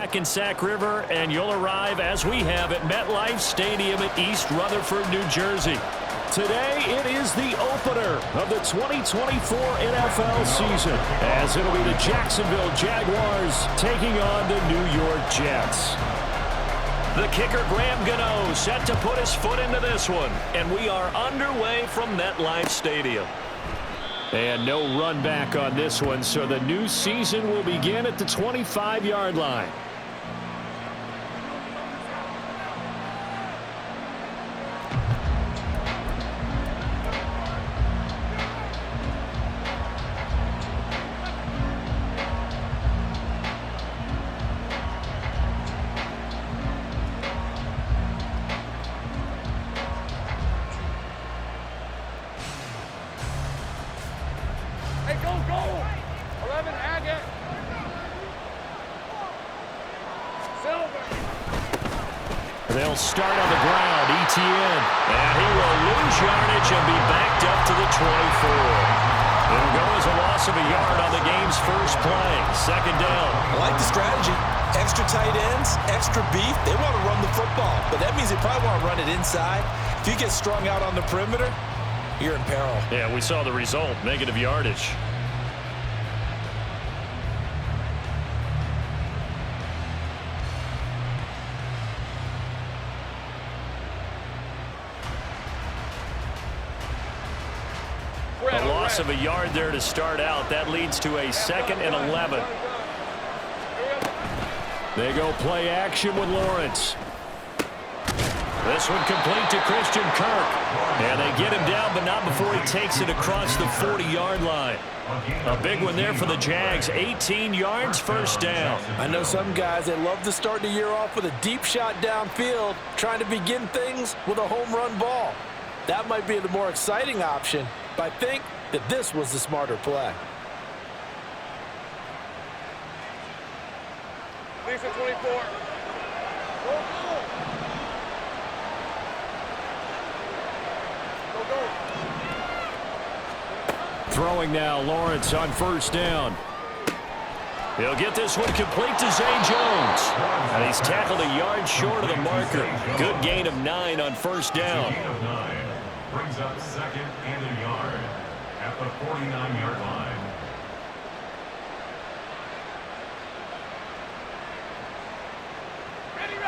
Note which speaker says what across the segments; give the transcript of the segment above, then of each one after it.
Speaker 1: Back in Sac River, and you'll arrive, as we have, at MetLife Stadium at East Rutherford, New Jersey. Today, it is the opener of the 2024 NFL season, as it'll be the Jacksonville Jaguars taking on the New York Jets. The kicker, Graham Gano, set to put his foot into this one, and we are underway from MetLife Stadium. And no run back on this one, so the new season will begin at the 25-yard line. They'll start on the ground. ETN. And he will lose yardage and be backed up to the 24. It'll go as a loss of a yard on the game's first play. Second down.
Speaker 2: I like the strategy. Extra tight ends, extra beef. They want to run the football, but that means they probably want to run it inside. If you get strung out on the perimeter, you're in peril.
Speaker 1: Yeah, we saw the result. Negative yardage. A loss of a yard there to start out. That leads to a 2nd and 11. They go play action with Lawrence. This one complete to Christian Kirk. And they get him down, but not before he takes it across the 40-yard line. A big one there for the Jags. 18 yards, first down.
Speaker 2: I know some guys, they love to start the year off with a deep shot downfield, trying to begin things with a home run ball. That might be the more exciting option, but I think that this was the smarter play.
Speaker 3: Lisa 24. Go.
Speaker 1: Throwing now, Lawrence on first down. He'll get this one complete to Zay Jones. And he's tackled a yard short of the marker. Good gain of 9 on first down.
Speaker 4: Brings up 2nd and a yard at the 49-yard line.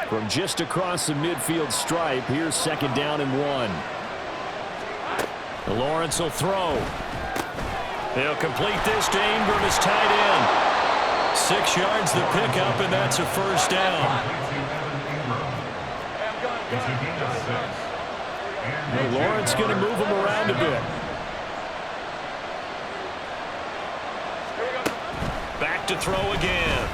Speaker 1: From just across the midfield stripe, here's 2nd down and 1. Lawrence will throw. He'll complete this to Ingram, his tight end. 6 yards the pickup, and that's a first down. Lawrence going to move him around a bit. Back to throw again.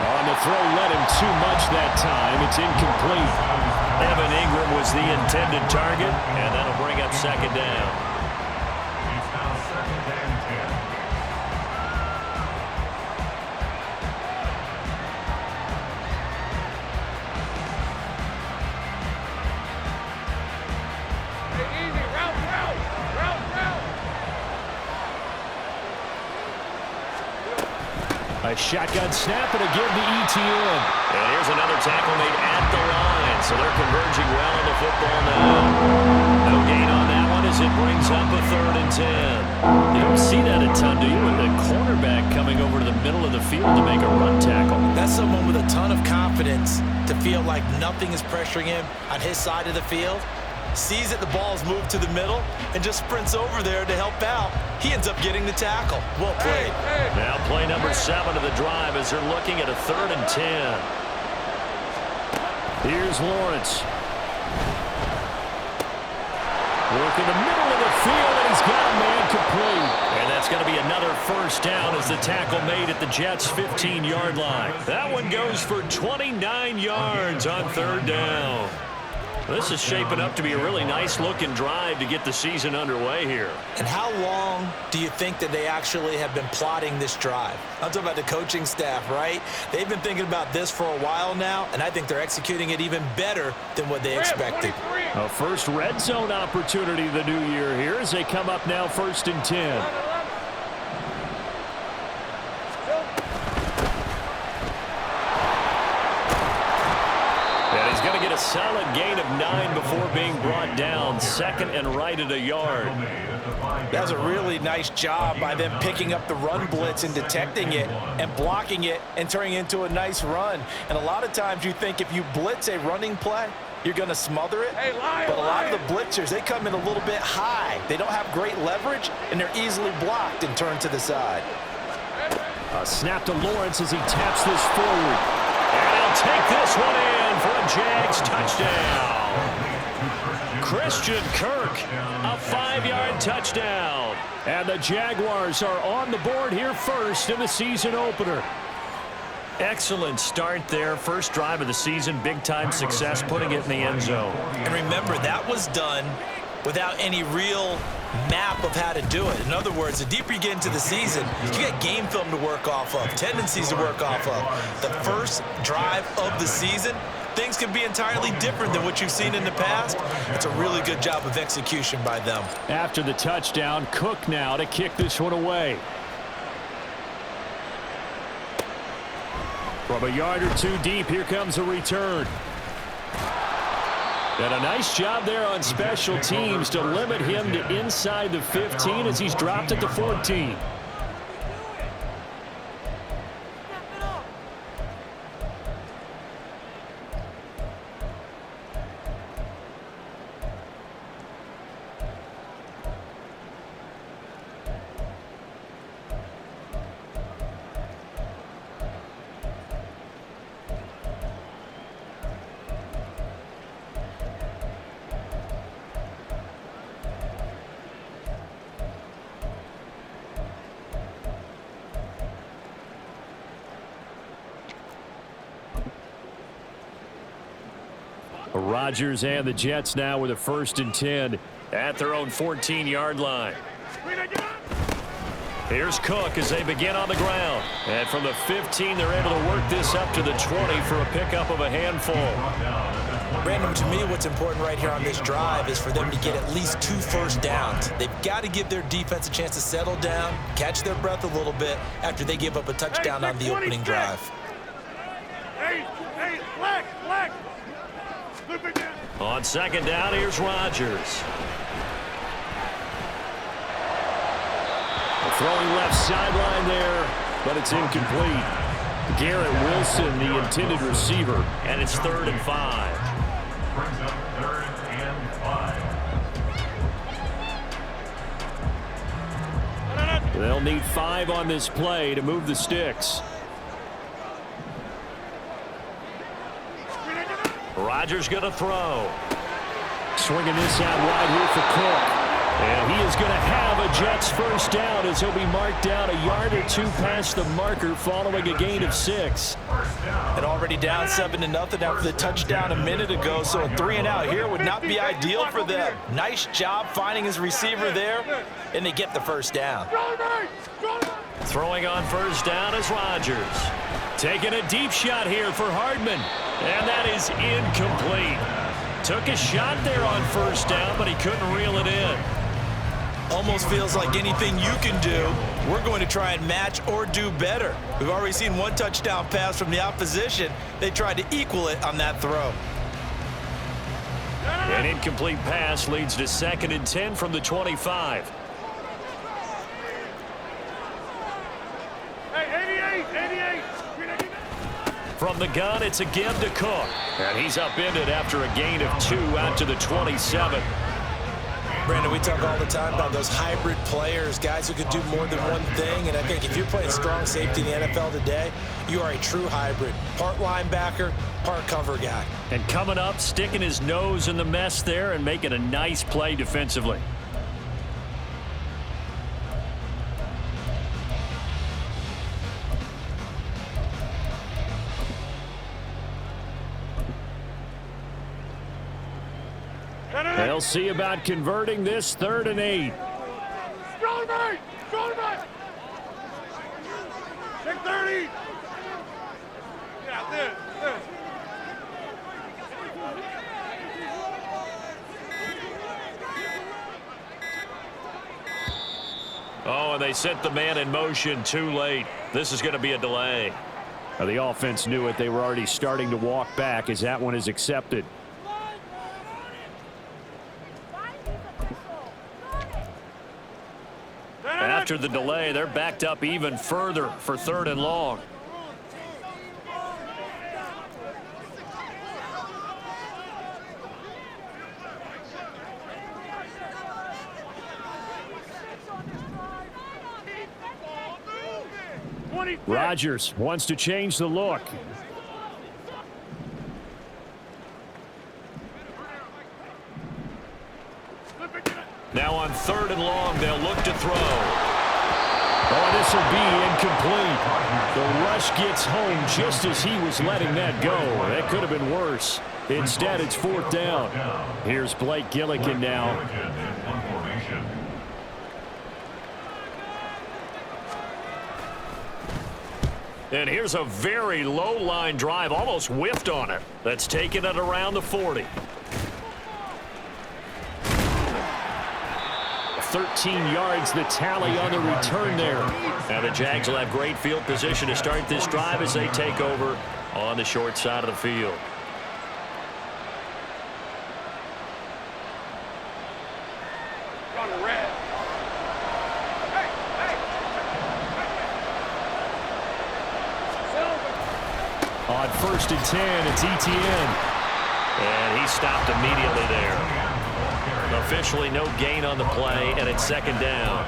Speaker 1: On the throw, led him too much that time. It's incomplete. Evan Ingram was the intended target, and that'll bring up 2nd down.
Speaker 4: It's now 2nd and 10.
Speaker 1: A shotgun snap and a give to ETN. And here's another tackle made at the line. So they're converging well on the football now. No gain on that one as it brings up a 3rd and 10. You don't see that a ton, do you? With the cornerback coming over to the middle of the field to make a run tackle.
Speaker 2: That's someone with a ton of confidence to feel like nothing is pressuring him on his side of the field. Sees that the ball's moved to the middle and just sprints over there to help out. He ends up getting the tackle. Well played.
Speaker 1: Now play number 7 of the drive as they're looking at a 3rd and 10. Here's Lawrence. Work in the middle of the field, and he's got a man complete. And that's going to be another first down as the tackle made at the Jets' 15-yard line. That one goes for 29 yards on 3rd down. This is shaping up to be a really nice-looking drive to get the season underway here.
Speaker 2: And how long do you think that they actually have been plotting this drive? I'm talking about the coaching staff, right? They've been thinking about this for a while now, and I think they're executing it even better than what they expected.
Speaker 1: A first red zone opportunity the new year here as they come up now 1st and 10. solid gain of 9 before being brought down. Second and right at a yard.
Speaker 2: That's a really nice job by them picking up the run blitz and detecting it and blocking it and turning it into a nice run. And a lot of times you think if you blitz a running play, you're going to smother it. But a lot of the blitzers, they come in a little bit high. They don't have great leverage, and they're easily blocked and turned to the side.
Speaker 1: A snap to Lawrence as he taps this forward. And he'll take this one in for a Jags touchdown. Christian Kirk, a 5-yard touchdown. And the Jaguars are on the board here first in the season opener. Excellent start there. First drive of the season, big-time success, putting it in the end zone.
Speaker 2: And remember, that was done without any real map of how to do it. In other words, the deeper you get into the season, you get game film to work off of, tendencies to work off of. The first drive of the season, things can be entirely different than what you've seen in the past. It's a really good job of execution by them.
Speaker 1: After the touchdown, Cook now to kick this one away. From a yard or two deep, here comes a return. And a nice job there on special teams to limit him to inside the 15 as he's dropped at the 14. Rodgers and the Jets now with a 1st and 10 at their own 14-yard line. Here's Cook as they begin on the ground. And from the 15, they're able to work this up to the 20 for a pickup of a handful.
Speaker 2: Brandon, to me, what's important right here on this drive is for them to get at least 2 first downs. They've got to give their defense a chance to settle down, catch their breath a little bit after they give up a touchdown on the opening drive.
Speaker 1: On 2nd down, here's Rodgers. Throwing left sideline there, but it's incomplete. Garrett Wilson, the intended receiver, and it's 3rd and 5.
Speaker 4: Brings up 3rd and 5.
Speaker 1: They'll need 5 on this play to move the sticks. Rodgers going to throw. Swinging this out wide here for Cook. And he is going to have a Jets 1st down as he'll be marked down a yard or 2 past the marker following a gain of 6.
Speaker 2: And already down 7-0 after the touchdown a minute ago, so a 3-and-out here would not be ideal for them. Nice job finding his receiver there, and they get the 1st down.
Speaker 1: Throwing on 1st down is Rodgers. Taking a deep shot here for Hardman. And that is incomplete. Took a shot there on 1st down, but he couldn't reel it in.
Speaker 2: Almost feels like anything you can do, we're going to try and match or do better. We've already seen 1 touchdown pass from the opposition. They tried to equal it on that throw.
Speaker 1: An incomplete pass leads to 2nd and 10 from the 25. From the gun, it's again to Cook. And he's upended after a gain of 2 out to the 27.
Speaker 2: Brandon, we talk all the time about those hybrid players, guys who could do more than one thing. And I think if you're playing strong safety in the NFL today, you are a true hybrid. Part linebacker, part cover guy.
Speaker 1: And coming up, sticking his nose in the mess there and making a nice play defensively. They'll see about converting this 3rd and 8.
Speaker 3: Take 30. Yeah, this.
Speaker 1: Oh, and they set the man in motion too late. This is going to be a delay. The offense knew it. They were already starting to walk back as that one is accepted. after the delay. They're backed up even further for 3rd and long. Rodgers wants to change the look. Now on 3rd and long, they'll look to throw. Oh, this will be incomplete. The rush gets home just as he was letting that go. That could have been worse. Instead, it's 4th down. Here's Blake Gillikin now. And here's a very low line drive, almost whiffed on it. That's taken it around the 40. 13 yards the tally on the return there. Now the Jags will have great field position to start this drive as they take over on the short side of the field. On 1st and 10, it's Etienne. And he stopped immediately there. Officially no gain on the play, and it's 2nd down.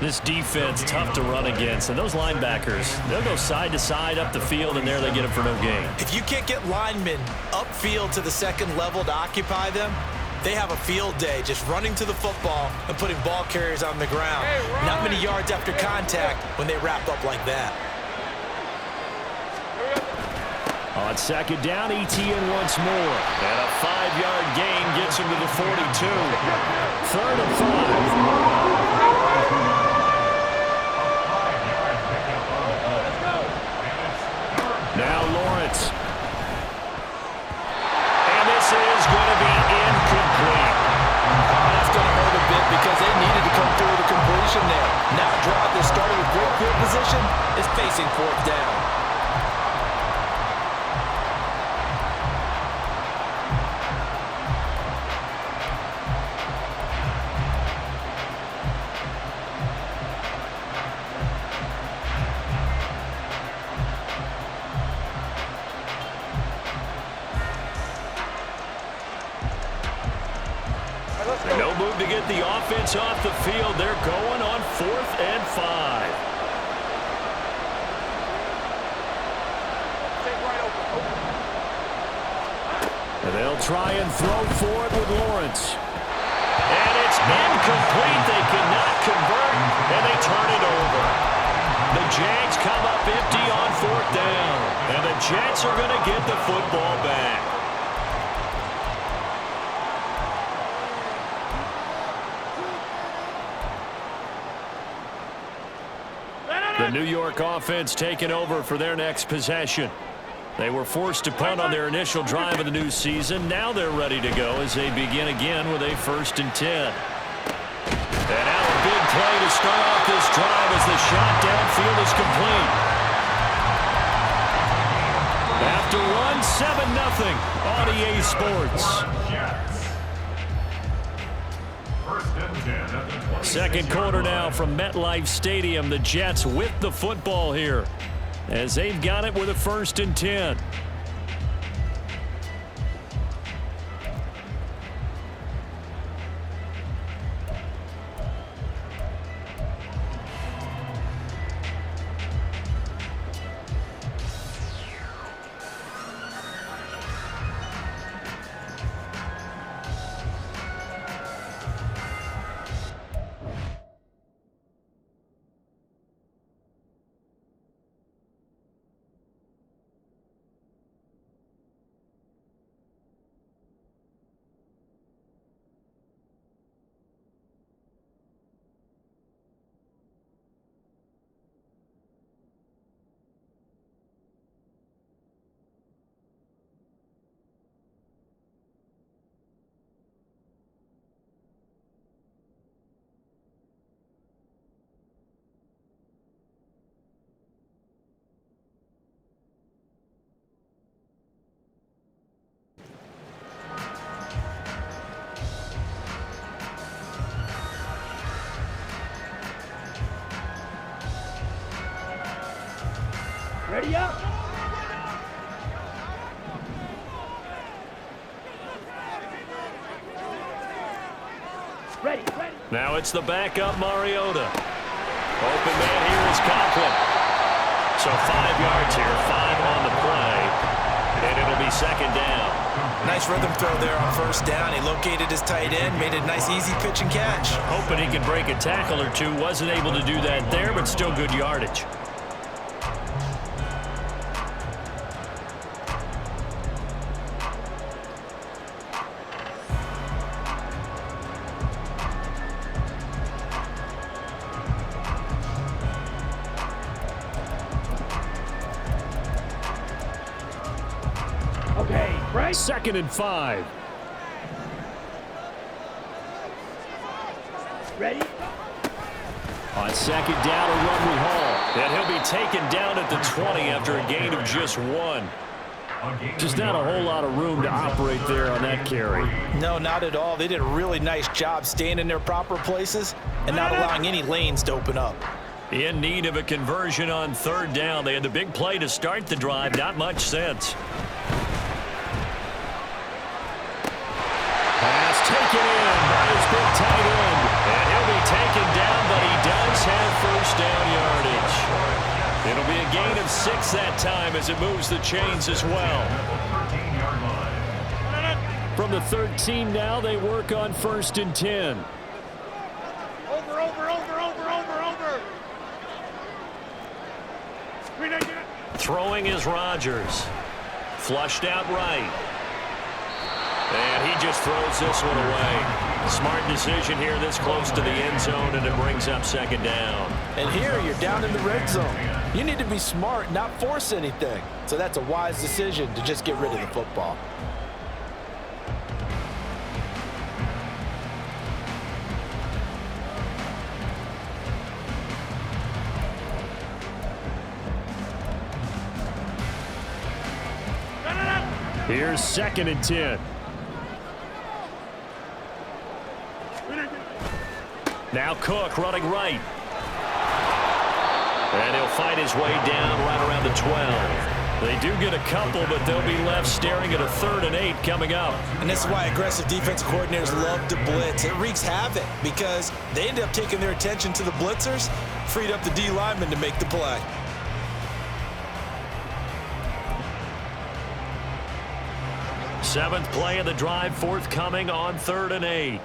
Speaker 1: This defense tough to run against, and those linebackers, they'll go side to side up the field, and there they get it for no gain.
Speaker 2: If you can't get linemen upfield to the 2nd level to occupy them, they have a field day just running to the football and putting ball carriers on the ground. Not many yards after contact when they wrap up like that.
Speaker 1: On 2nd down, Etienne once more. And a 5-yard gain gets him to the 42. 3rd and 5. Now Lawrence. And this is going to be incomplete.
Speaker 2: That's going to hurt a bit because they needed to come through with a completion there. Now a drive that started with great field position is facing 4th down.
Speaker 1: No move to get the offense off the field. They're going on 4th and 5. And they'll try and throw for it with Lawrence. And it's incomplete. They cannot convert, and they turn it over. The Jags come up empty on 4th down, and the Jets are going to get the football back. The New York offense taking over for their next possession. They were forced to punt on their initial drive of the new season. Now they're ready to go as they begin again with a 1st and 10. And now a big play to start off this drive as the shot downfield is complete. After run, 7-0 on EA Sports. 2nd quarter now from MetLife Stadium. The Jets with the football here as they've got it with a 1st and 10. Now it's the backup Mariota. Open man here is Conklin. So 5 yards here, 5 on the play, and it'll be second down.
Speaker 2: Nice rhythm throw there on first down. He located his tight end, made a nice easy pitch and catch.
Speaker 1: Hoping he can break a tackle or two. Wasn't able to do that there, but still good yardage. Second and 5.
Speaker 3: Ready?
Speaker 1: On second down, a run we haul. And he'll be taken down at the 20 after a gain of just 1. Just not a whole lot of room to operate there on that carry.
Speaker 2: No, not at all. They did a really nice job staying in their proper places and not allowing any lanes to open up.
Speaker 1: In need of a conversion on third down. They had the big play to start the drive. Not much sense. Pass taken in by his big tight end. And he'll be taken down, but he does have first down yardage. It'll be a gain of 6 that time as it moves the chains as well. From the 13 now, they work on first and 10.
Speaker 3: Over.
Speaker 1: Throwing is Rodgers. Flushed out right. And he just throws this one away. Smart decision here this close to the end zone, and it brings up second down.
Speaker 2: And here you're down in the red zone. You need to be smart, not force anything. So that's a wise decision to just get rid of the football.
Speaker 1: Here's second and 10. Now Cook running right. And he'll fight his way down right around the 12. They do get a couple, but they'll be left staring at a 3rd and 8 coming up.
Speaker 2: And this is why aggressive defensive coordinators love to blitz. It wreaks havoc because they end up taking their attention to the blitzers, freed up the D lineman to make the play.
Speaker 1: Seventh play of the drive forthcoming on 3rd and 8.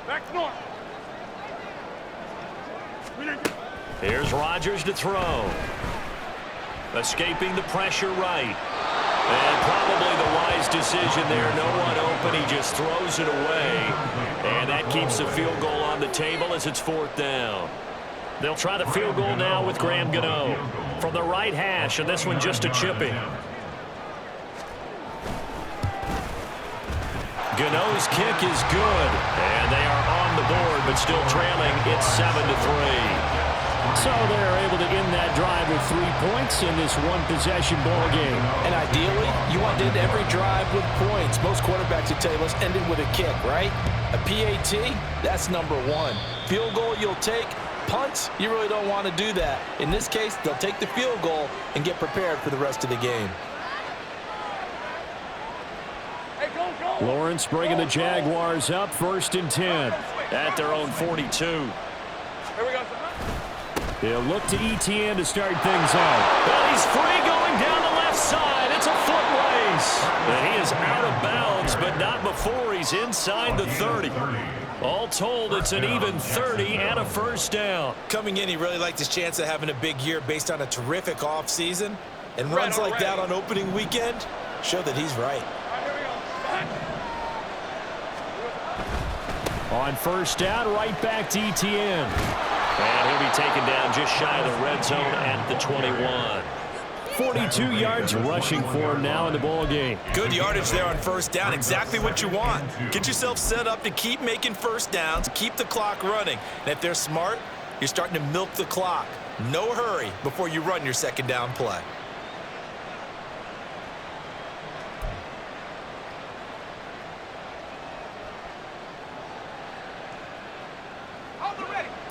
Speaker 3: Back north.
Speaker 1: Here's Rodgers to throw. Escaping the pressure right. And probably the wise decision there. No one open. He just throws it away. And that keeps the field goal on the table as it's 4th down. They'll try the field goal now with Graham Gano from the right hash, and this one just a chipping. Gano's kick is good, and they are on the board, but still trailing. It's 7-3. So they're able to end that drive with 3 points in this one-possession ball game.
Speaker 2: And ideally, you want to end every drive with points. Most quarterbacks would tell you, let's end it with a kick, right? A PAT, that's number 1. Field goal you'll take. Punts, you really don't want to do that. In this case, they'll take the field goal and get prepared for the rest of the game.
Speaker 1: Lawrence bringing the Jaguars up 1st and 10 at their own 42.
Speaker 3: Here we go.
Speaker 1: They'll look to ETN to start things out. Well, he's free going down the left side. It's a foot race. And he is out of bounds, but not before he's inside the 30. All told, it's an even 30 and a first down.
Speaker 2: Coming in, he really liked his chance of having a big year based on a terrific offseason. And runs like that on opening weekend show that he's right.
Speaker 1: On first down, right back to ETN. And he'll be taken down just shy of the red zone at the 21. 42 yards rushing for him now in the ball game.
Speaker 2: Good yardage there on first down. Exactly what you want. Get yourself set up to keep making first downs, keep the clock running. And if they're smart, you're starting to milk the clock. No hurry before you run your second down play.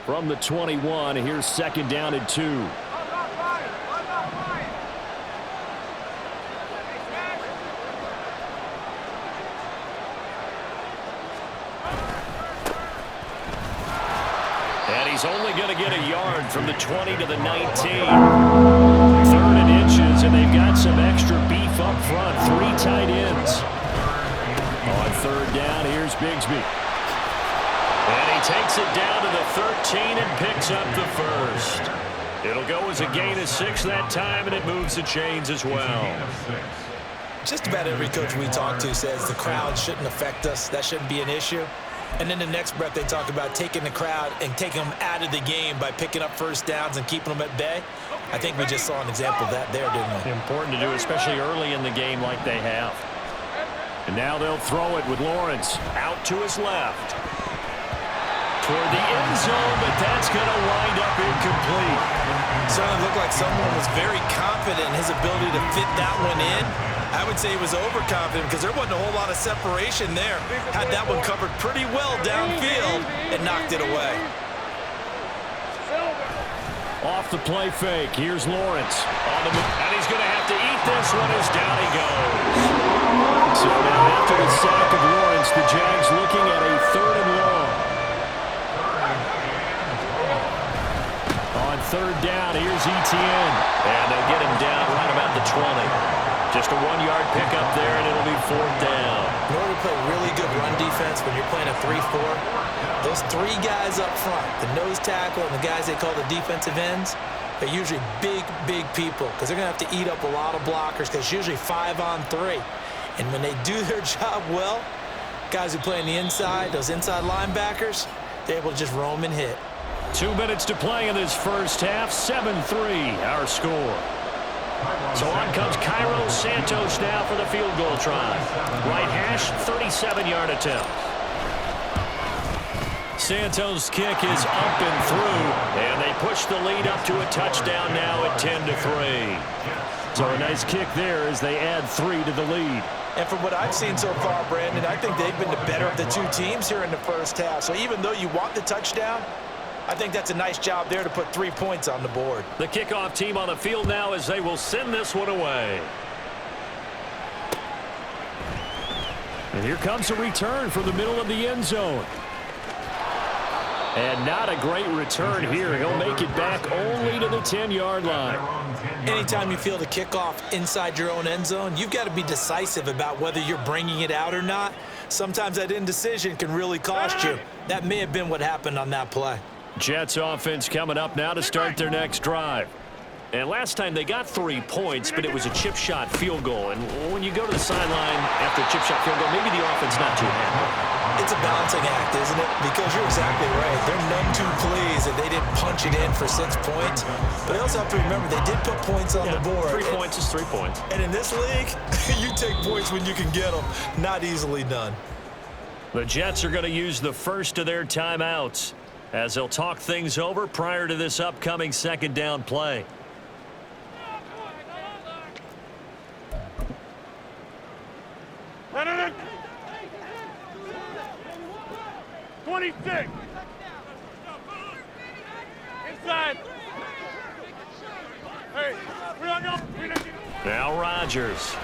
Speaker 1: From the 21, here's second down and 2. he's only going to get a yard from the 20 to the 19. 3rd and inches, and they've got some extra beef up front. 3 tight ends. On 3rd down, here's Bigsby. And he takes it down to the 13 and picks up the first. It'll go as a gain of 6 that time, and it moves the chains as well.
Speaker 2: Just about every coach we talk to says the crowd shouldn't affect us. That shouldn't be an issue. And in the next breath, they talk about taking the crowd and taking them out of the game by picking up first downs and keeping them at bay. I think we just saw an example of that there, didn't we?
Speaker 1: Important to do, especially early in the game like they have. And now they'll throw it with Lawrence out to his left. Toward the end zone, but that's going to wind up incomplete.
Speaker 2: Certainly looked like someone was very confident in his ability to fit that one in. I would say he was overconfident because there wasn't a whole lot of separation there. Had that one covered pretty well downfield and knocked it away.
Speaker 1: Off the play fake, here's Lawrence. And he's going to have to eat this one as down he goes. So now after the sack of Lawrence, the Jags looking at a 3rd and long. On 3rd down, here's Etienne. And they'll get him down right about the 20. Just a 1-yard pickup there, and it'll be 4th down.
Speaker 2: In order to play really good run defense when you're playing a 3-4, those 3 guys up front, the nose tackle and the guys they call the defensive ends, they're usually big, big people because they're going to have to eat up a lot of blockers because it's usually 5 on 3. And when they do their job well, guys who play on the inside, those inside linebackers, they're able to just roam and hit.
Speaker 1: 2 minutes to play in this first half. 7-3 our score. So on comes Cairo Santos now for the field goal try. Right hash, 37-yard attempt. Santos' kick is up and through, and they push the lead up to a touchdown now at 10-3. So a nice kick there as they add 3 to the lead.
Speaker 2: And from what I've seen so far, Brandon, I think they've been the better of the 2 teams here in the first half. So even though you want the touchdown, I think that's a nice job there to put 3 points on the board.
Speaker 1: The kickoff team on the field now as they will send this one away. And here comes a return from the middle of the end zone. And not a great return here. He'll make it back only to the 10-yard line.
Speaker 2: Anytime you feel the kickoff inside your own end zone, you've got to be decisive about whether you're bringing it out or not. Sometimes that indecision can really cost you. That may have been what happened on that play.
Speaker 1: Jets offense coming up now to start their next drive. And last time they got 3 points, but it was a chip shot field goal. And when you go to the sideline after a chip shot field goal, maybe the offense not too happy.
Speaker 2: It's a balancing act, isn't it? Because you're exactly right. They're none too pleased that they didn't punch it in for 6 points. But they also have to remember they did put points on the board.
Speaker 1: 3 points is 3 points.
Speaker 2: And in this league, you take points when you can get them. Not easily done.
Speaker 1: The Jets are going to use the first of their timeouts as they'll talk things over prior to this upcoming 2nd down play.
Speaker 3: No. 26. Inside. Hey, we're not going.
Speaker 1: Now Rodgers.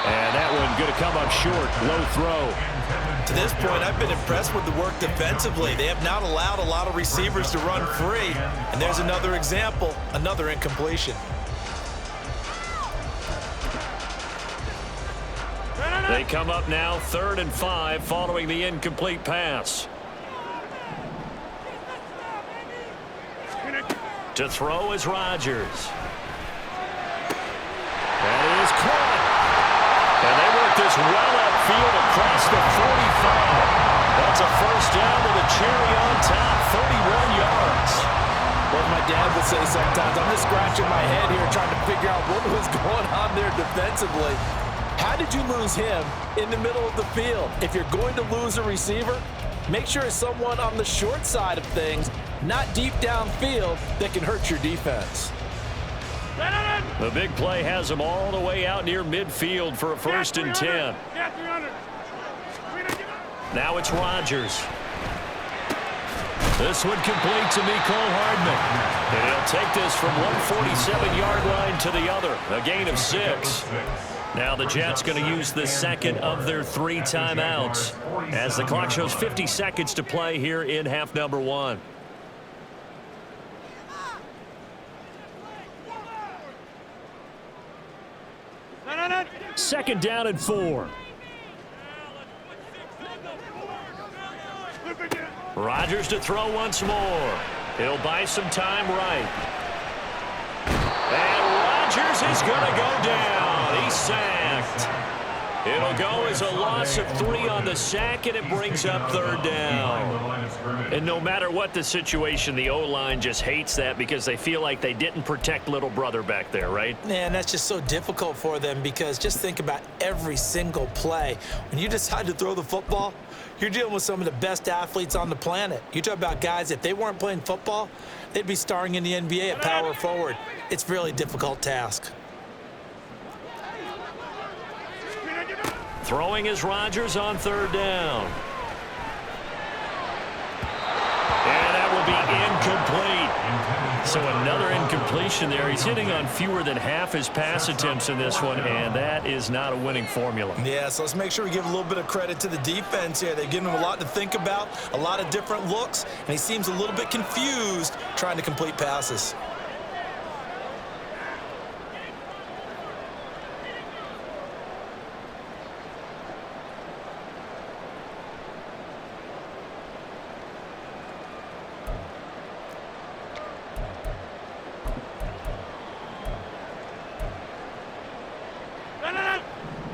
Speaker 1: And that one going to come up short. Low throw.
Speaker 2: To this point, I've been impressed with the work defensively. They have not allowed a lot of receivers to run free. And there's another example, another incompletion.
Speaker 1: They come up now 3rd and 5 following the incomplete pass. To throw is Rodgers. That is caught. And they work this well upfield across the 45. That's a first down with a cherry on top, 31 yards.
Speaker 2: What my dad would say sometimes, I'm just scratching my head here trying to figure out what was going on there defensively. How did you lose him in the middle of the field? If you're going to lose a receiver, make sure it's someone on the short side of things, not deep downfield, that can hurt your defense.
Speaker 1: The big play has them all the way out near midfield for a 1st and 10. Now it's Rodgers. This one complete to Mecole Hardman. And he'll take this from 147-yard line to the other. A gain of 6. Now the Jets going to use the second of their 3 timeouts as the clock shows 50 seconds to play here in half number 1. Second down and 4. Rodgers to throw once more. He'll buy some time right. And Rodgers is going to go down. He's sacked. It'll go as a loss of 3 on the sack, and it brings up 3rd down. And no matter what the situation, the O-line just hates that because they feel like they didn't protect little brother back there, right?
Speaker 2: Man, that's just so difficult for them because just think about every single play. When you decide to throw the football, you're dealing with some of the best athletes on the planet. You talk about guys, if they weren't playing football, they'd be starring in the NBA at power forward. It's a really difficult task.
Speaker 1: Throwing is Rodgers on 3rd down. And that will be incomplete. So another incompletion there. He's hitting on fewer than half his pass attempts in this one, and that is not a winning formula.
Speaker 2: Yeah, so let's make sure we give a little bit of credit to the defense here. They've given him a lot to think about, a lot of different looks, and he seems a little bit confused trying to complete passes.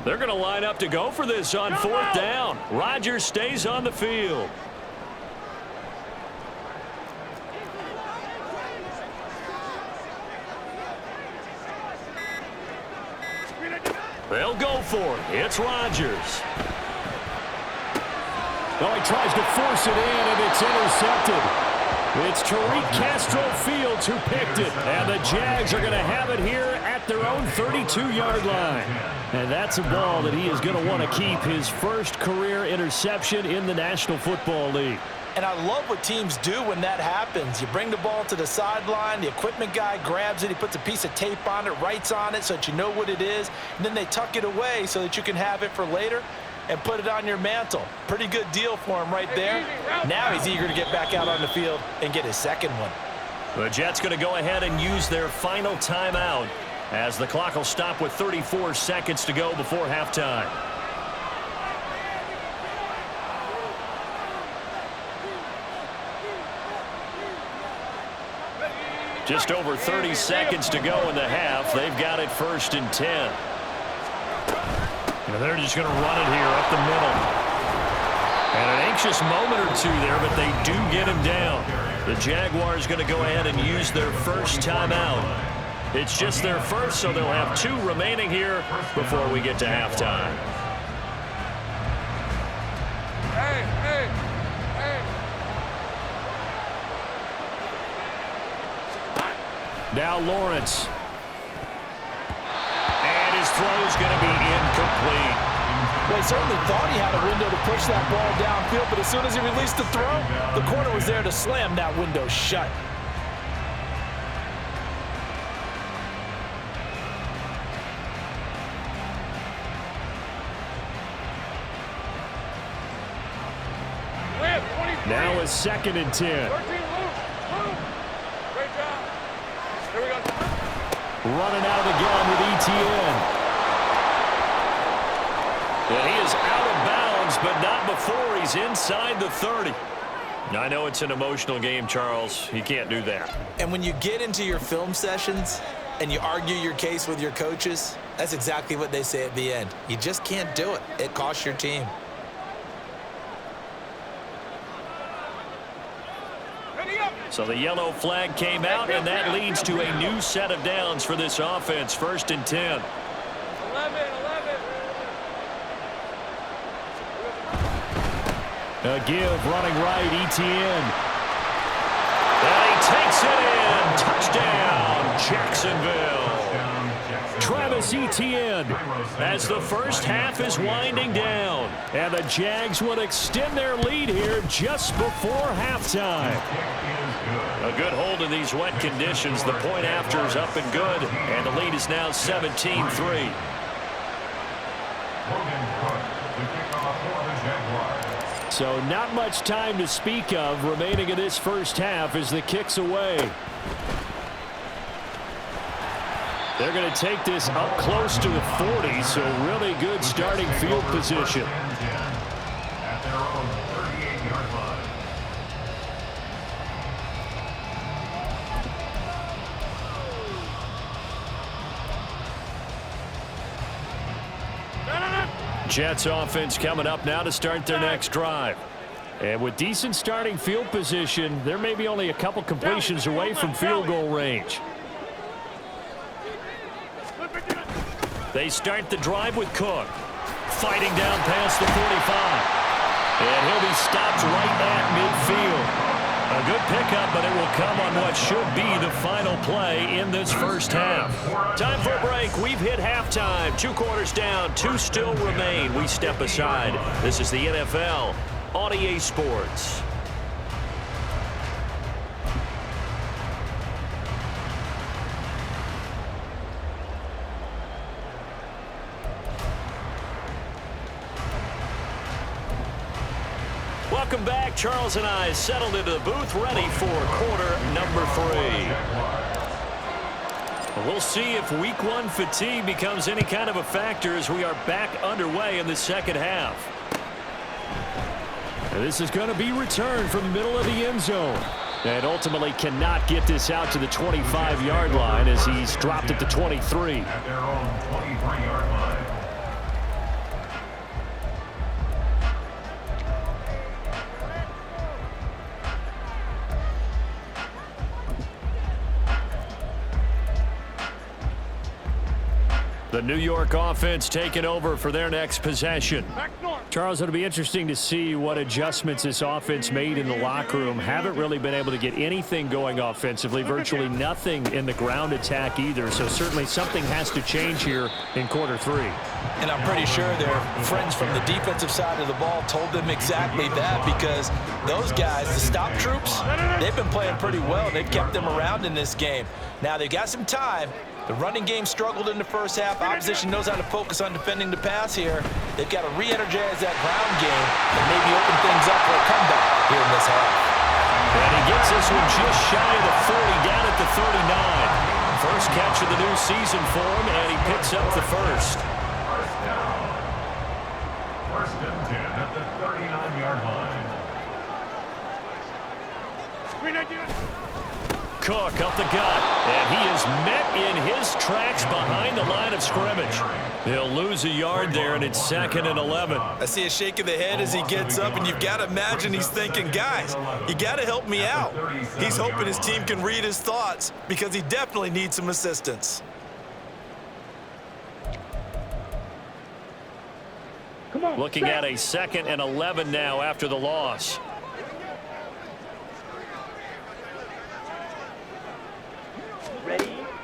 Speaker 1: They're going to line up to go for this on 4th down. Rodgers stays on the field. They'll go for it. It's Rodgers.
Speaker 5: Well, he tries to force it in, and it's intercepted. It's Tariq Castro Fields who picked it. And the Jags are going to have it here at their own 32-yard line. And that's a ball that he is going to want to keep, his first career interception in the National Football League.
Speaker 2: And I love what teams do when that happens. You bring the ball to the sideline, the equipment guy grabs it, he puts a piece of tape on it, writes on it so that you know what it is, and then they tuck it away so that you can have it for later and put it on your mantle. Pretty good deal for him right there. Now he's eager to get back out on the field and get his second one.
Speaker 1: The Jets going to go ahead and use their final timeout as the clock will stop with 34 seconds to go before halftime. Just over 30 seconds to go in the half. They've got it 1st and 10. And they're just going to run it here up the middle. And an anxious moment or two there, but they do get him down. The Jaguars going to go ahead and use their first timeout. It's just their first, so they'll have 2 remaining here before we get to halftime.
Speaker 5: Now Lawrence.
Speaker 1: And his throw's going to be incomplete.
Speaker 2: Well, he certainly thought he had a window to push that ball downfield, but as soon as he released the throw, the corner was there to slam that window shut.
Speaker 5: Now it's 2nd and 10. Running out again with ETN.
Speaker 1: And he is out of bounds, but not before he's inside the 30. I know it's an emotional game, Charles. You can't do that.
Speaker 2: And when you get into your film sessions and you argue your case with your coaches, that's exactly what they say at the end. You just can't do it. It costs your team.
Speaker 1: So the yellow flag came out, and that leads to a new set of downs for this offense. 1st and 10.
Speaker 3: 11.
Speaker 5: A give running right, ETN.
Speaker 1: And he takes it in. Touchdown, Jacksonville.
Speaker 5: Travis Etienne.
Speaker 1: As the first half is winding down.
Speaker 5: And the Jags will extend their lead here just before halftime.
Speaker 1: A good hold in these wet conditions. The point after is up and good. And the lead is now 17-3. So not much time to speak of remaining in this first half as the kick's away. They're going to take this up close to the 40, so really good starting field position.
Speaker 4: At their own 38-yard line.
Speaker 1: Jets offense coming up now to start their next drive. And with decent starting field position, they're maybe only a couple completions away from field goal range. They start the drive with Cook. Fighting down past the 45. And he'll be stopped right at midfield. A good pickup, but it will come on what should be the final play in this first half. Time for a break. We've hit halftime. 2 quarters down, 2 still remain. We step aside. This is the NFL on EA Sports. Welcome back. Charles and I settled into the booth, ready for quarter number 3. We'll see if week 1 fatigue becomes any kind of a factor as we are back underway in the second half. And this is going to be returned from the middle of the end zone. And ultimately cannot get this out to the 25-yard line as he's dropped at the 23.
Speaker 4: At their own 23-yard line.
Speaker 1: The New York offense taking over for their next possession. Charles, it'll be interesting to see what adjustments this offense made in the locker room. Haven't really been able to get anything going offensively, virtually nothing in the ground attack either. So certainly something has to change here in quarter 3.
Speaker 2: And I'm pretty sure their friends from the defensive side of the ball told them exactly that, because those guys, the stop troops, they've been playing pretty well. They've kept them around in this game. Now they've got some time. The running game struggled in the first half. Opposition knows how to focus on defending the pass here. They've got to re-energize that ground game and maybe open things up for a comeback here in this half.
Speaker 1: And he gets this one just shy of the 40, down at the 39. First catch of the new season for him, and he picks up the first.
Speaker 4: First down. First and 10 at the 39-yard line.
Speaker 1: Cook up the gut, and he is met in his tracks behind the line of scrimmage. He'll lose a yard there, and it's 2nd and 11.
Speaker 2: I see a shake of the head as he gets up, and you've got to imagine he's thinking, guys, you got to help me out. He's hoping his team can read his thoughts because he definitely needs some assistance.
Speaker 1: Looking at a 2nd and 11 now after the loss.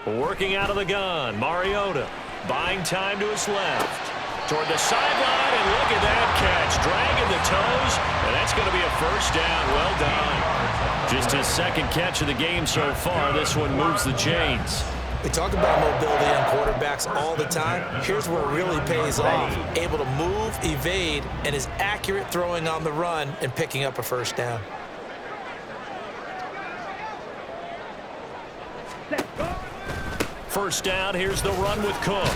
Speaker 1: Working out of the gun, Mariota buying time to his left. Toward the sideline, and look at that catch. Dragging the toes, and that's going to be a first down. Well done. Just his 2nd catch of the game so far. This one moves the chains.
Speaker 2: We talk about mobility on quarterbacks all the time. Here's where it really pays off. Able to move, evade, and is accurate throwing on the run and picking up a first down.
Speaker 1: First down, here's the run with Cook.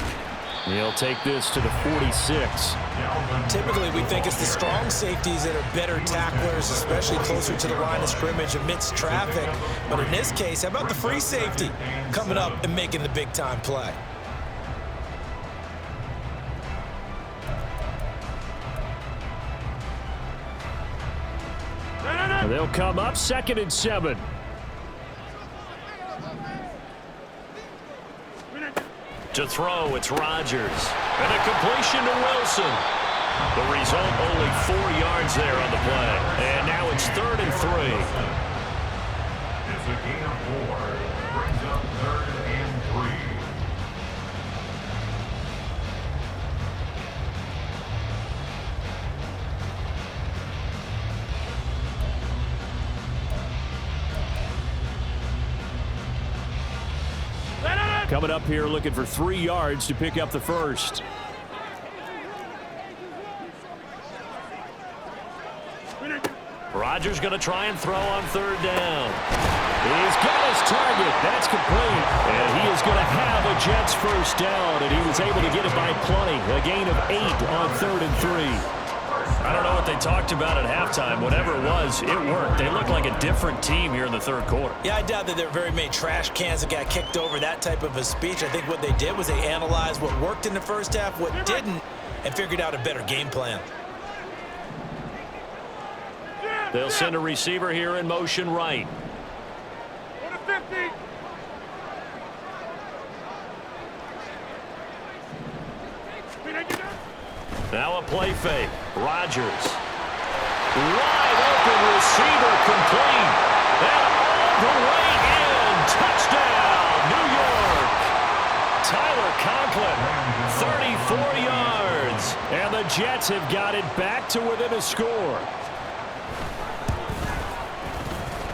Speaker 1: He'll take this to the 46.
Speaker 2: Typically, we think it's the strong safeties that are better tacklers, especially closer to the line of scrimmage amidst traffic. But in this case, how about the free safety coming up and making the big-time play?
Speaker 1: They'll come up 2nd and 7. To throw, it's Rodgers. And a completion to Wilson. The result, only 4 yards there on the play. And now it's 3rd and 3.
Speaker 4: It's a gain of 4. Brings up 3rd and 3.
Speaker 1: Coming up here looking for 3 yards to pick up the first. Rodgers going to try and throw on third down. He's got his target. That's complete. And he is going to have a Jets first down, and he was able to get it by plenty. A gain of 8 on 3rd and 3. I don't know what they talked about at halftime. Whatever it was, it worked. They look like a different team here in the third quarter.
Speaker 2: Yeah, I doubt that there are very many trash cans that got kicked over, that type of a speech. I think what they did was they analyzed what worked in the first half, what didn't, and figured out a better game plan.
Speaker 1: They'll send a receiver here in motion right.
Speaker 3: Go to 50.
Speaker 1: Now a play fake. Rodgers. Wide open receiver complete. And all the way in. Touchdown, New York. Tyler Conklin, 34 yards. And the Jets have got it back to within a score.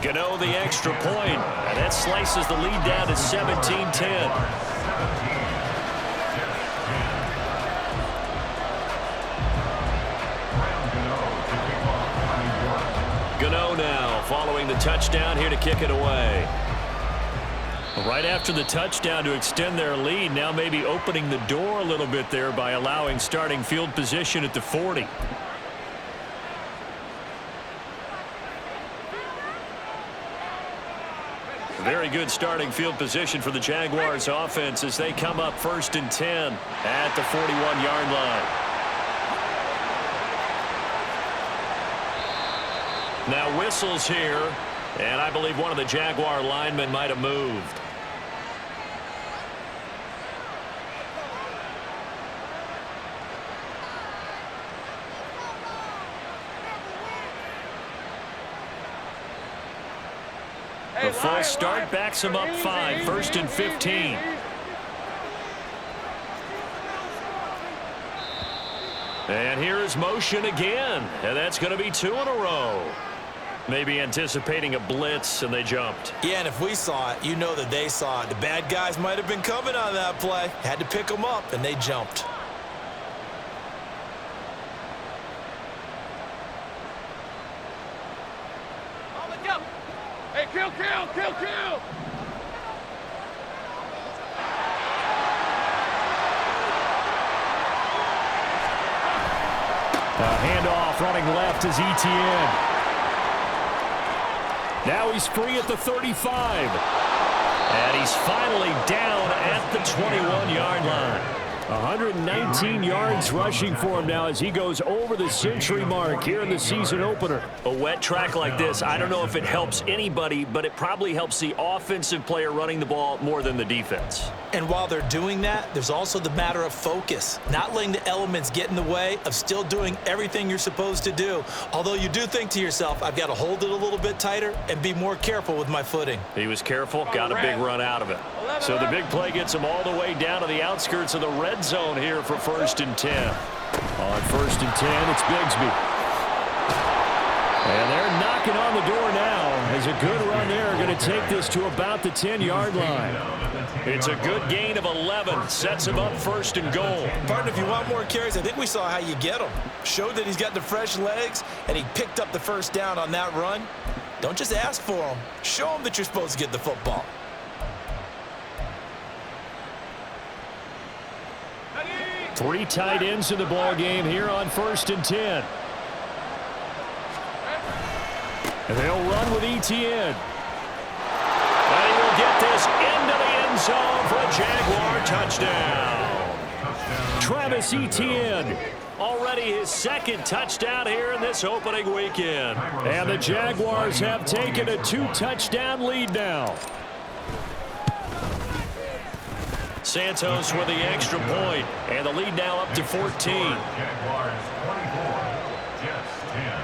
Speaker 1: Gano the extra point. And that slices the lead down to 17-10. Gano now following the touchdown here to kick it away. Right after the touchdown to extend their lead, now maybe opening the door a little bit there by allowing starting field position at the 40. Very good starting field position for the Jaguars offense as they come up 1st and 10 at the 41-yard line. Now whistles here, and I believe one of the Jaguar linemen might have moved. The false start backs him up 5, 1st and 15. And here is motion again, and that's going to be 2 in a row. Maybe anticipating a blitz, and they jumped.
Speaker 2: Yeah, and if we saw it, you know that they saw it. The bad guys might have been coming on that play. Had to pick them up, and they jumped.
Speaker 3: Hey, kill!
Speaker 5: Handoff running left is Etienne. Now he's free at the 35.
Speaker 1: And he's finally down at the 21-yard line.
Speaker 5: 119 yards rushing for him now as he goes over the century mark here in the season opener.
Speaker 1: A wet track like this, I don't know if it helps anybody, but it probably helps the offensive player running the ball more than the defense.
Speaker 2: And while they're doing that, there's also the matter of focus. Not letting the elements get in the way of still doing everything you're supposed to do. Although you do think to yourself, I've got to hold it a little bit tighter and be more careful with my footing.
Speaker 1: He was careful, got a big run out of it. So the big play gets him all the way down to the outskirts of the red zone here for 1st and 10.
Speaker 5: On 1st and 10, it's Bigsby. And they're knocking on the door now as a good run there. Going to take this to about the 10-yard line.
Speaker 1: It's a good gain of 11. Sets him up 1st and goal.
Speaker 2: Partner, if you want more carries, I think we saw how you get them. Showed that he's got the fresh legs, and he picked up the first down on that run. Don't just ask for them. Show them that you're supposed to get the football.
Speaker 5: Three tight ends in the ball game here on 1st and 10. And they'll run with Etienne.
Speaker 1: And he will get this into the end zone for a Jaguar touchdown.
Speaker 5: Travis Etienne.
Speaker 1: Already his 2nd touchdown here in this opening weekend.
Speaker 5: And the Jaguars have taken a 2-touchdown lead now.
Speaker 1: Santos with the extra point, and the lead now up to 14.
Speaker 4: Jaguars 24, Jets 10.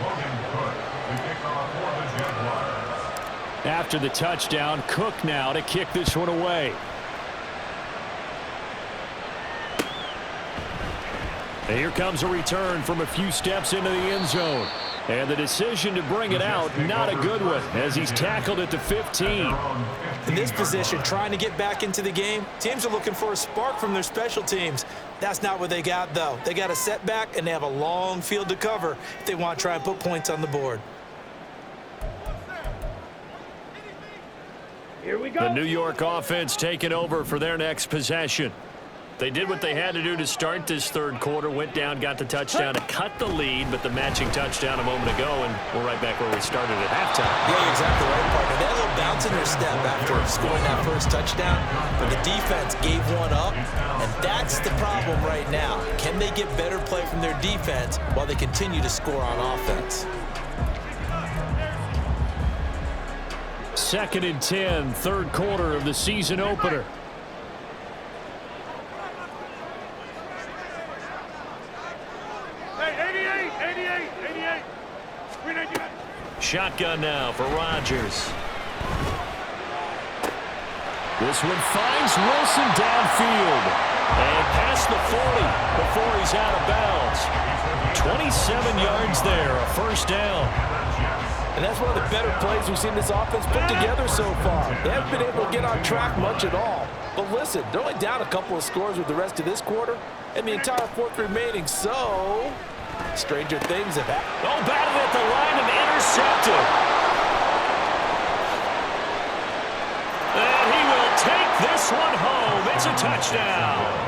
Speaker 4: Logan Cook, the kickoff for the Jaguars.
Speaker 5: After the touchdown, Cook now to kick this one away. And here comes a return from a few steps into the end zone. And the decision to bring it out, not a good one, as he's tackled at the 15.
Speaker 2: In this position, trying to get back into the game, teams are looking for a spark from their special teams. That's not what they got, though. They got a setback, and they have a long field to cover if they want to try and put points on the board.
Speaker 3: Here we go.
Speaker 5: The New York offense taking over for their next possession. They did what they had to do to start this third quarter, went down, got the touchdown to cut the lead, but the matching touchdown a moment ago, and we're right back where we started at halftime.
Speaker 2: Yeah, you're exactly right, partner. They had a little bounce in their step after scoring that first touchdown, but the defense gave one up, and that's the problem right now. Can they get better play from their defense while they continue to score on offense?
Speaker 5: 2nd and 10, third quarter of the season opener. Shotgun now for Rodgers. This one finds Wilson downfield. And past the 40 before he's out of bounds. 27 yards there, a first down.
Speaker 6: And that's one of the better plays we've seen this offense put together so far. They haven't been able to get on track much at all. But listen, they're only down a couple of scores with the rest of this quarter and the entire fourth remaining, so stranger things have happened.
Speaker 5: Oh, batted at the line and intercepted. And he will take this one home. It's a touchdown.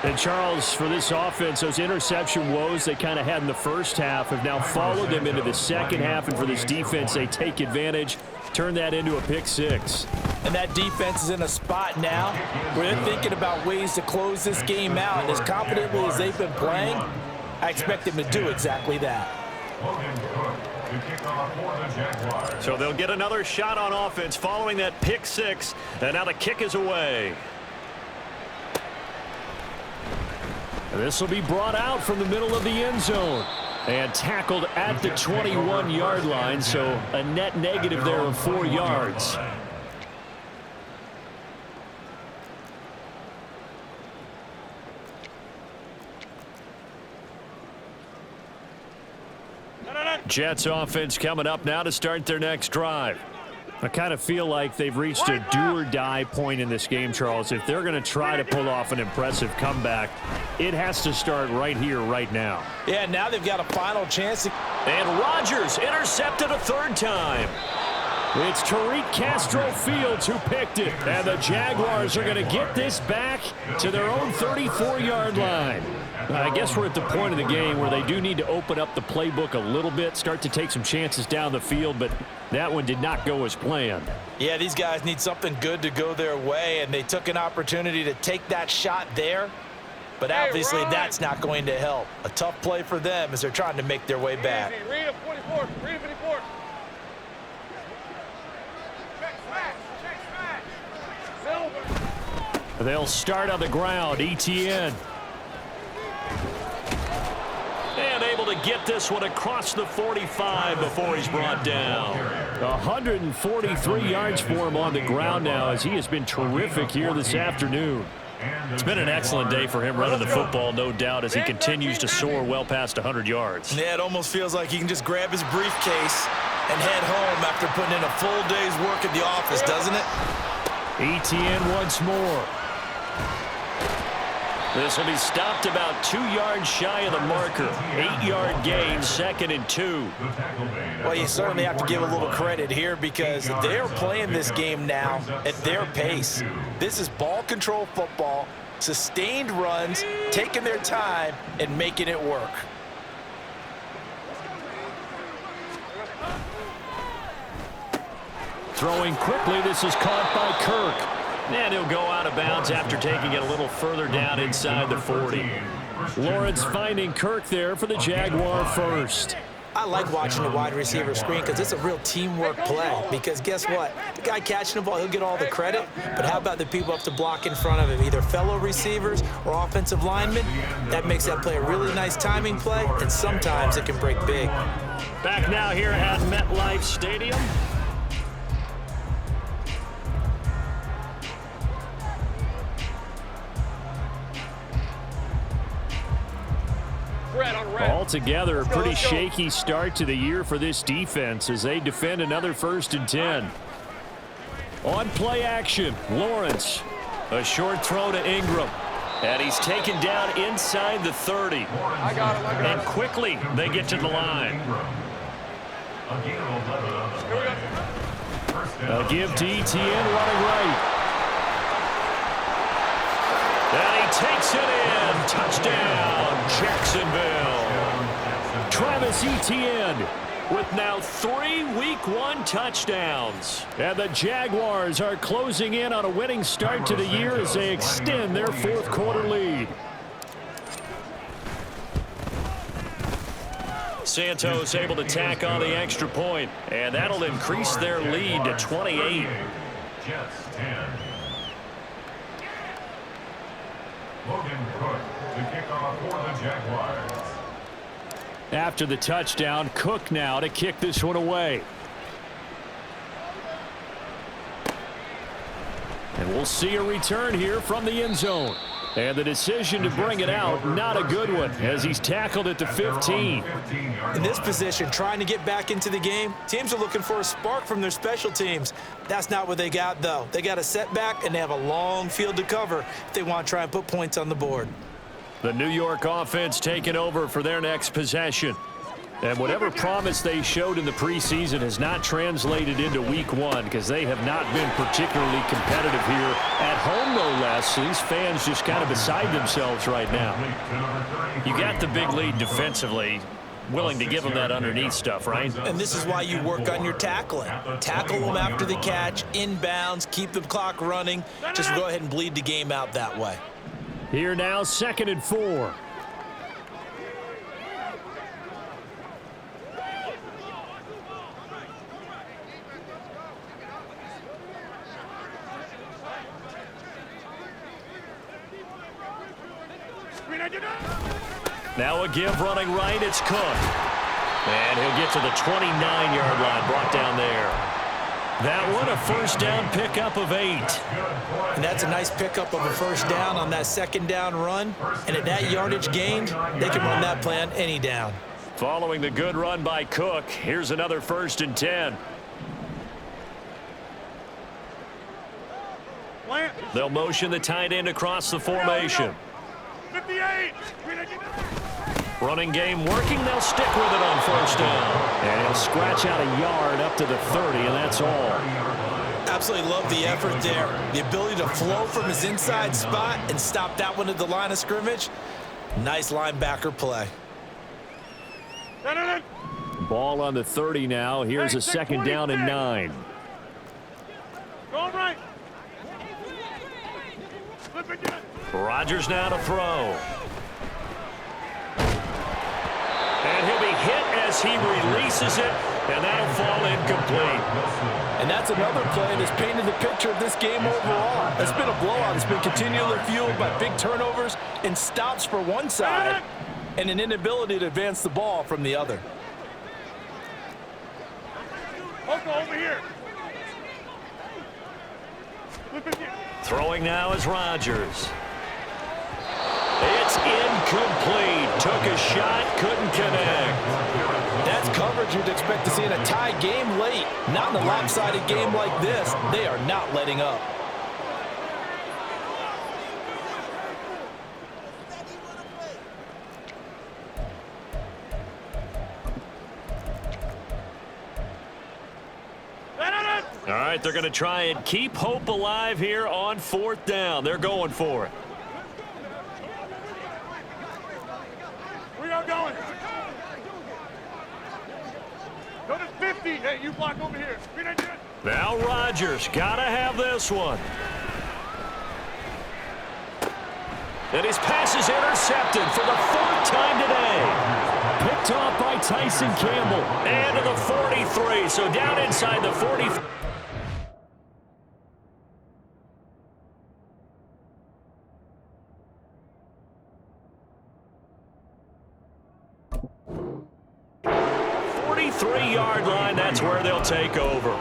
Speaker 5: And Charles, for this offense, those interception woes they kind of had in the first half have now followed them into the second half. And for this defense, they take advantage, turn that into a pick six.
Speaker 6: And that defense is in a spot now where they're thinking about ways to close this game out. And as confidently as they've been playing, I expect them to do exactly that.
Speaker 5: So they'll get another shot on offense following that pick six. And now the kick is away. This will be brought out from the middle of the end zone and tackled at the 21-yard line, so a net negative there of 4 yards. Jets offense coming up now to start their next drive. I kind of feel like they've reached a do-or-die point in this game, Charles. If they're going to try to pull off an impressive comeback, it has to start right here, right now.
Speaker 6: Yeah, now they've got a final chance.
Speaker 5: And Rodgers intercepted a third time. It's Tariq Castro Fields who picked it. And the Jaguars are going to get this back to their own 34-yard line. I guess we're at the point of the game where they do need to open up the playbook a little bit, start to take some chances down the field, but that one did not go as planned.
Speaker 6: Yeah, these guys need something good to go their way, and they took an opportunity to take that shot there, but obviously that's not going to help. A tough play for them as they're trying to make their way back.
Speaker 3: Read 44. Read 44. Check smash. Silver.
Speaker 5: They'll start on the ground. ETN. And able to get this one across the 45 before he's brought down. 143 yards for him on the ground now as he has been terrific here this afternoon. It's been an excellent day for him running the football, no doubt, as he continues to soar well past 100 yards.
Speaker 2: Yeah, it almost feels like he can just grab his briefcase and head home after putting in a full day's work at the office, doesn't it?
Speaker 5: ETN once more. This will be stopped about 2 yards shy of the marker. 8-yard gain, 2nd and 2.
Speaker 6: Well, you certainly have to give a little credit here because they're playing this game now at their pace. This is ball control football, sustained runs, taking their time, and making it work.
Speaker 5: Throwing quickly, this is caught by Kirk. And he'll go out of bounds after taking it a little further down inside the 40. Lawrence finding Kirk there for the Jaguar first.
Speaker 2: I like watching the wide receiver screen because it's a real teamwork play. Because guess what? The guy catching the ball, he'll get all the credit. But how about the people up to block in front of him, either fellow receivers or offensive linemen? That makes that play a really nice timing play, and sometimes it can break big.
Speaker 5: Back now here at MetLife Stadium. All altogether, a pretty shaky start to the year for this defense as they defend another 1st and 10. On play action, Lawrence. A short throw to Ingram. And he's taken down inside the 30.
Speaker 3: I got him.
Speaker 5: And quickly, they get to the line. They'll give to Etienne running right. And he takes it in. Touchdown, Jacksonville. Travis Etienne with now 3 Week 1 touchdowns. And the Jaguars are closing in on a winning start to the year as they extend their 4th quarter lead. Santos able to tack on the extra point, and that'll increase their lead to 28.
Speaker 4: Jets 10. Logan Cook to kick off for the Jaguars.
Speaker 5: After the touchdown, Cook now to kick this one away. And we'll see a return here from the end zone. And the decision to bring it out, not a good one, as he's tackled at the 15.
Speaker 2: In this position, trying to get back into the game, teams are looking for a spark from their special teams. That's not what they got, though. They got a setback, and they have a long field to cover if they want to try and put points on the board.
Speaker 5: The New York offense taking over for their next possession. And whatever promise they showed in the preseason has not translated into Week 1 because they have not been particularly competitive here at home, no less. These fans just kind of beside themselves right now. You got the big lead defensively, willing to give them that underneath stuff, right?
Speaker 2: And this is why you work on your tackling. Tackle them after the catch, inbounds, keep the clock running. Just go ahead and bleed the game out that way.
Speaker 5: Here now, 2nd and 4. Now a give running right, it's Cook. And he'll get to the 29-yard line, brought down there. That one, a 1st down pickup of 8.
Speaker 2: And that's a nice pickup of a 1st down on that 2nd down run. And at that yardage gained, they can run that play on any down.
Speaker 5: Following the good run by Cook, here's another 1st and 10. They'll motion the tight end across the formation.
Speaker 3: 58.
Speaker 5: Running game working. They'll stick with it on 1st down. And he'll scratch out a yard up to the 30, and that's all.
Speaker 2: Absolutely love the effort there. The ability to flow from his inside spot and stop that one at the line of scrimmage. Nice linebacker play.
Speaker 5: Ball on the 30 now. Here's a 2nd down and 9.
Speaker 3: Going right.
Speaker 5: Rodgers now to throw. And he'll be hit as he releases it, and that'll fall incomplete.
Speaker 6: And that's another play that's painted the picture of this game overall. It's been a blowout. It's been continually fueled by big turnovers and stops for one side and an inability to advance the ball from the other.
Speaker 3: Over here.
Speaker 5: Throwing now is Rodgers. It's incomplete. Took a shot, couldn't connect.
Speaker 6: That's coverage you'd expect to see in a tie game late. Not in a lopsided game like this. They are not letting up.
Speaker 5: All right, they're going to try and keep hope alive here on 4th down. They're going for it.
Speaker 3: We are going. Go to 50. Hey, you block over here.
Speaker 5: Now Rodgers got to have this one. And his pass is intercepted for the 4th time today. Picked off by Tyson Campbell. And to the 43, so down inside the 43. Yard line, that's where they'll take over.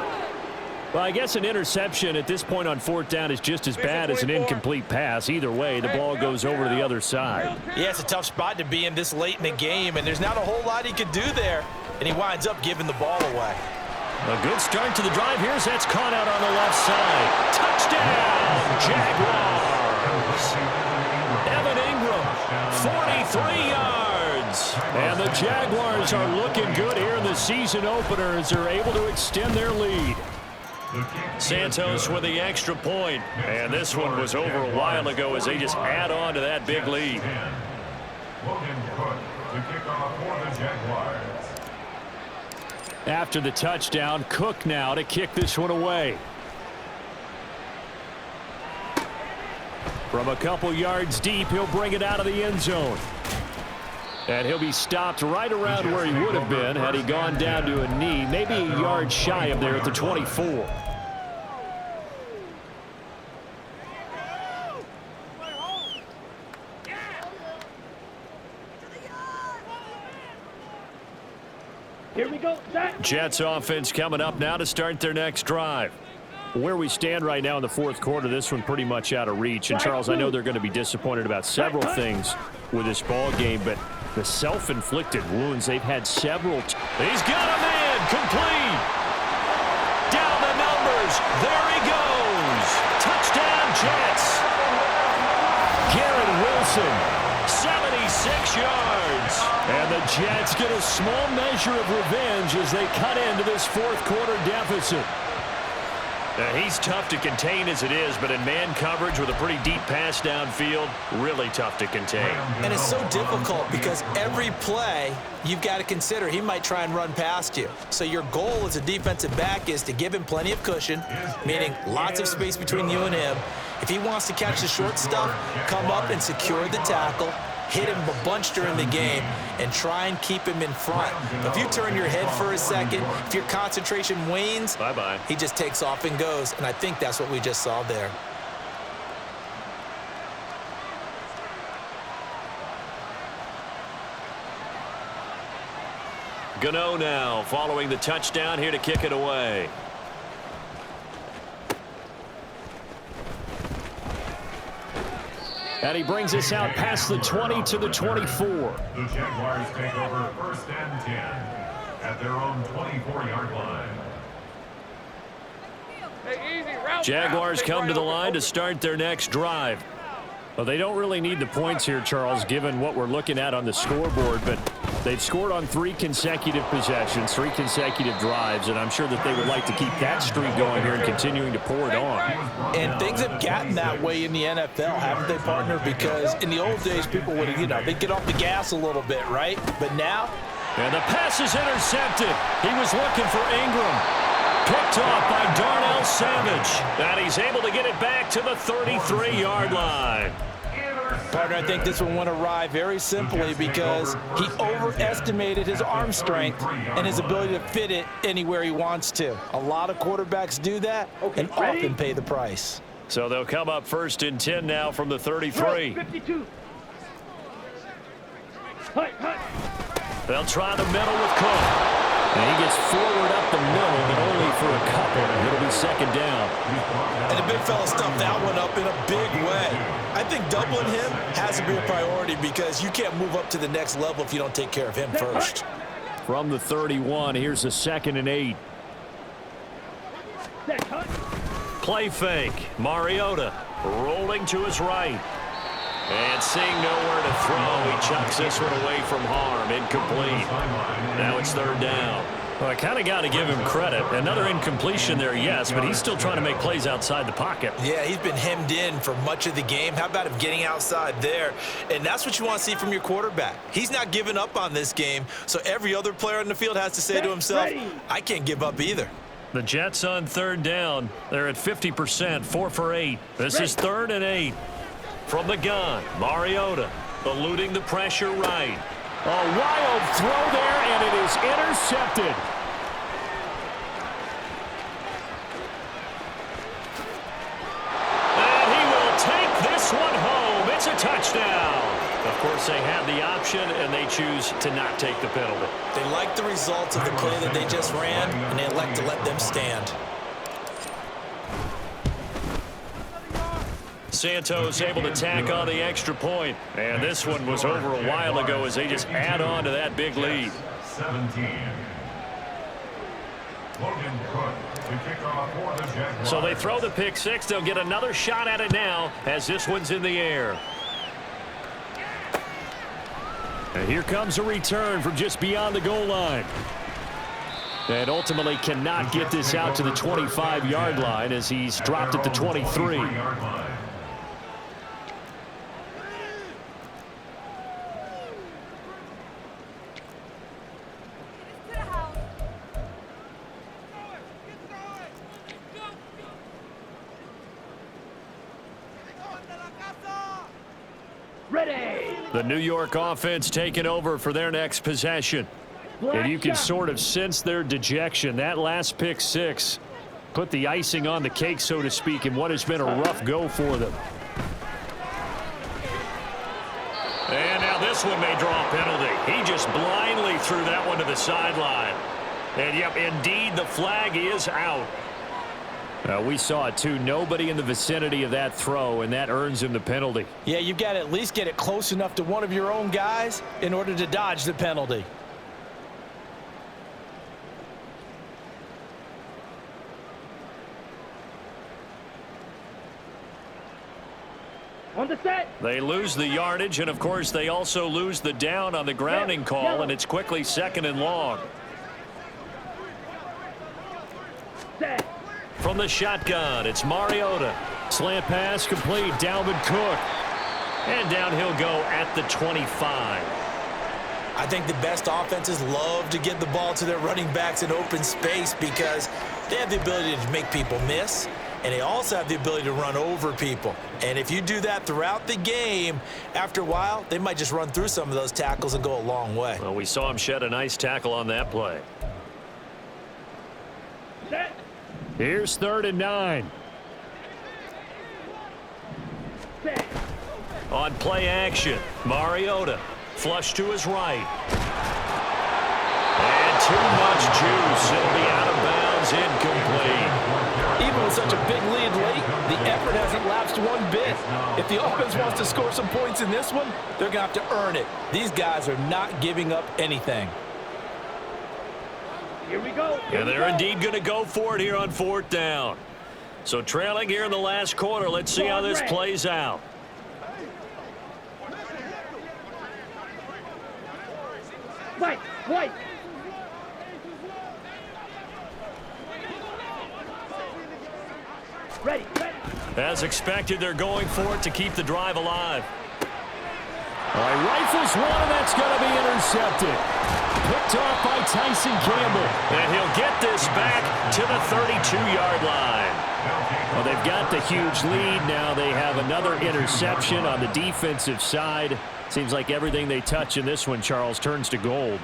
Speaker 5: Well, I guess an interception at this point on fourth down is just as bad as an incomplete pass. Either way, the ball goes over to the other side.
Speaker 2: Yeah, it's a tough spot to be in this late in the game, and there's not a whole lot he could do there, and he winds up giving the ball away.
Speaker 5: A good start to the drive. Here's that's caught out on the left side. Touchdown, Jaguars. Evan Ingram, 43 yards. And the Jaguars are looking good here in the season opener as they're able to extend their lead. Santos with the extra point. And this one was over a while ago as they just add on to that big lead.
Speaker 4: Logan Cook to kick off for the Jaguars.
Speaker 5: After the touchdown, Cook now to kick this one away. From a couple yards deep, he'll bring it out of the end zone. And he'll be stopped right around where he would have been had he gone down to a knee, maybe a yard shy of there at the 24.
Speaker 3: Here we go.
Speaker 5: Jets offense coming up now to start their next drive. Where we stand right now in the fourth quarter, this one pretty much out of reach. And, Charles, I know they're going to be disappointed about several things with this ball game, but the self-inflicted wounds, they've had several. He's got a man complete. Down the numbers. There he goes. Touchdown, Jets. Garrett Wilson, 76 yards. And the Jets get a small measure of revenge as they cut into this fourth quarter deficit. He's tough to contain as it is, but in man coverage with a pretty deep pass downfield, really tough to contain.
Speaker 2: And it's so difficult because every play you've got to consider he might try and run past you. So your goal as a defensive back is to give him plenty of cushion, meaning lots of space between you and him. If he wants to catch the short stuff, come up and secure the tackle, hit him a bunch during the game, and try and keep him in front. If you turn your head for a second, if your concentration wanes,
Speaker 5: bye-bye.
Speaker 2: He just takes off and goes, and I think that's what we just saw there.
Speaker 5: Gano now following the touchdown here to kick it away. And he brings us out past the 20 to the 24.
Speaker 4: The Jaguars take over first and 10 at their own 24-yard line.
Speaker 3: Hey, easy, route.
Speaker 5: Jaguars come to the line to start their next drive. Well, they don't really need the points here, Charles, given what we're looking at on the scoreboard, but they've scored on 3 consecutive possessions, 3 consecutive drives, and I'm sure that they would like to keep that streak going here and continuing to pour it on.
Speaker 2: And things have gotten that way in the NFL, haven't they, partner? Because in the old days, people would, they'd get off the gas a little bit, right? But now?
Speaker 5: And the pass is intercepted. He was looking for Ingram. Picked off by Darnell Savage. And he's able to get it back to the 33-yard line.
Speaker 2: Partner, I think this one went awry very simply because he overestimated his arm strength and his ability to fit it anywhere he wants to. A lot of quarterbacks do that and often pay the price.
Speaker 5: So they'll come up first and 10 now from the 33.
Speaker 3: 52.
Speaker 5: They'll try the middle with Cook. And he gets forward up the middle, but only for a couple. It'll be second down.
Speaker 2: And the big fella stuffed that one up in a big way. I think doubling him has to be a priority because you can't move up to the next level if you don't take care of him first.
Speaker 5: From the 31, here's a 2nd and 8. Play fake. Mariota rolling to his right. And seeing nowhere to throw, he chucks this one away from harm. Incomplete. Now it's 3rd down. Well, I kind of got to give him credit. Another incompletion there, yes, but he's still trying to make plays outside the pocket.
Speaker 2: Yeah, he's been hemmed in for much of the game. How about him getting outside there? And that's what you want to see from your quarterback. He's not giving up on this game, so every other player on the field has to say to himself, I can't give up either.
Speaker 5: The Jets on 3rd down. They're at 50%, 4 for 8. This is 3rd and 8. From the gun, Mariota eluding the pressure right. A wild throw there, and it is intercepted. And he will take this one home. It's a touchdown. Of course, they have the option, and they choose to not take the penalty.
Speaker 2: They like the results of the play that they just ran, and they elect to let them stand.
Speaker 1: Santos able to tack on the extra point. And this one was over a while ago as they just add on to that big lead.
Speaker 4: 17. Logan Cook to kick off for the Jaguars.
Speaker 1: So they throw the pick six. They'll get another shot at it now as this one's in the air. And here comes a return from just beyond the goal line. And ultimately cannot get this out to the 25-yard line as he's dropped at the 23.
Speaker 3: Ready.
Speaker 1: The New York offense taking over for their next possession. And you can sort of sense their dejection. That last pick six put the icing on the cake, so to speak, in what has been a rough go for them. And now this one may draw a penalty. He just blindly threw that one to the sideline. And, yep, indeed, the flag is out. We saw it, too. Nobody in the vicinity of that throw, and that earns him the penalty.
Speaker 2: Yeah, you've got to at least get it close enough to one of your own guys in order to dodge the penalty.
Speaker 3: On the set.
Speaker 1: They lose the yardage, and, of course, they also lose the down on the grounding call, and it's quickly 2nd and long.
Speaker 3: Set.
Speaker 1: From the shotgun, it's Mariota. Slant pass complete, Dalvin Cook. And down he'll go at the 25.
Speaker 2: I think the best offenses love to get the ball to their running backs in open space because they have the ability to make people miss, and they also have the ability to run over people. And if you do that throughout the game, after a while, they might just run through some of those tackles and go a long way.
Speaker 1: Well, we saw him shed a nice tackle on that play.
Speaker 3: Set.
Speaker 1: Here's 3rd and 9.
Speaker 3: Set.
Speaker 1: On play action, Mariota. Flush to his right. And too much juice. It'll be out of bounds, incomplete.
Speaker 6: Even with such a big lead late, the effort hasn't lapsed one bit. If the offense wants to score some points in this one, they're going to have to earn it. These guys are not giving up anything.
Speaker 3: Here we go.
Speaker 1: And they're indeed going to go for it here on 4th down. So trailing here in the last quarter. Let's see how this plays out.
Speaker 3: White. White. Ready. Ready.
Speaker 1: As expected, they're going for it to keep the drive alive. All right, rifles one, and that's going to be intercepted. Picked off by Tyson Campbell. And he'll get this back to the 32-yard line. Well, they've got the huge lead. Now they have another interception on the defensive side. Seems like everything they touch in this one, Charles, turns to gold.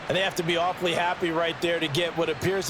Speaker 2: And they have to be awfully happy right there to get what appears